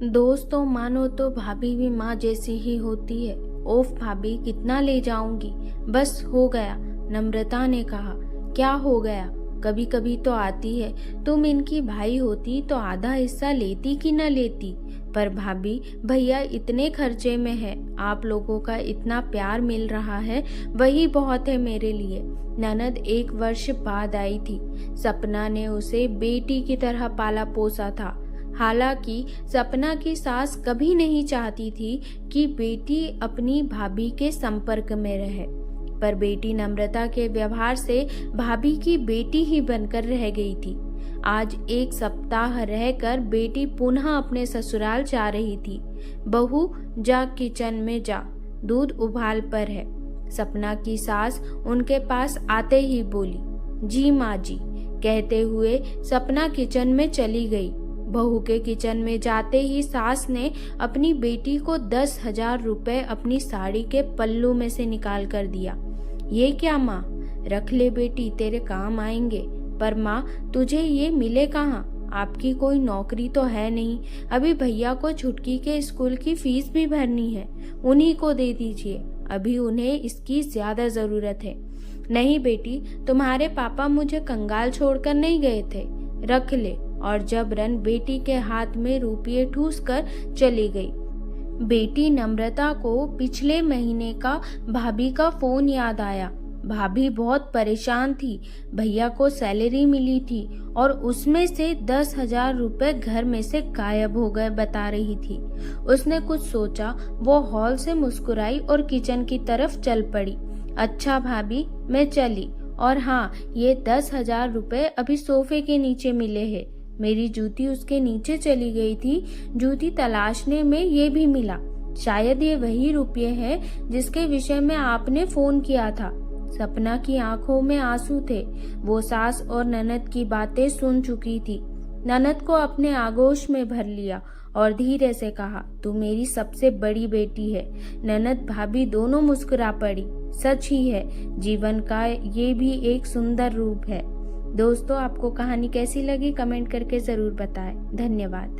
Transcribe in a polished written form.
दोस्तों मानो तो भाभी भी माँ जैसी ही होती है। ओफ भाभी कितना ले जाऊंगी, बस हो गया। नम्रता ने कहा। क्या हो गया, कभी कभी तो आती है। तुम इनकी भाई होती तो आधा हिस्सा लेती कि न लेती। पर भाभी भैया इतने खर्चे में है, आप लोगों का इतना प्यार मिल रहा है, वही बहुत है मेरे लिए। ननद 1 वर्ष बाद आई थी। सपना ने उसे बेटी की तरह पाला पोसा था। हालांकि सपना की सास कभी नहीं चाहती थी कि बेटी अपनी भाभी के संपर्क में रहे, पर बेटी नम्रता के व्यवहार से भाभी की बेटी ही बनकर रह गई थी। आज 1 सप्ताह रहकर बेटी पुनः अपने ससुराल जा रही थी। बहू जा किचन में जा, दूध उबाल पर है। सपना की सास उनके पास आते ही बोली, जी माँ जी, कहते हुए सपना किचन में चली गई। बहू के किचन में जाते ही सास ने अपनी बेटी को 10,000 रुपए अपनी साड़ी के पल्लू में से निकाल कर दिया। ये क्या माँ, रख ले बेटी, तेरे काम आएंगे। पर माँ तुझे ये मिले कहाँ, आपकी कोई नौकरी तो है नहीं। अभी भैया को छुटकी के स्कूल की फीस भी भरनी है, उन्हीं को दे दीजिए, अभी उन्हें इसकी ज्यादा जरूरत है। नहीं बेटी, तुम्हारे पापा मुझे कंगाल छोड़कर नहीं गए थे, रख ले। और जबरन बेटी के हाथ में रुपये ठूस कर चली गई। बेटी नम्रता को पिछले महीने का भाभी का फोन याद आया। भाभी बहुत परेशान थी। भैया को सैलरी मिली थी और उसमें से 10,000 रुपए घर में से गायब हो गए बता रही थी। उसने कुछ सोचा, वो हॉल से मुस्कुराई और किचन की तरफ चल पड़ी। अच्छा भाभी, मैं चली। और हाँ, ये 10,000 रुपए अभी सोफे के नीचे मिले हैं। मेरी जूती उसके नीचे चली गई थी। जूती तलाशने में ये भी मिला। शायद ये वही रुपये हैं जिसके विषय में आपने फोन किया था। सपना की आंखों में आंसू थे। वो सास और ननद की बातें सुन चुकी थी। ननद को अपने आगोश में भर लिया और धीरे से कहा, तू मेरी सबसे बड़ी बेटी है। ननद भाभी दोनों मुस्कुरा पड़ी। सच ही है, जीवन का ये भी एक सुंदर रूप है। दोस्तों, आपको कहानी कैसी लगी कमेंट करके जरूर बताएं। धन्यवाद।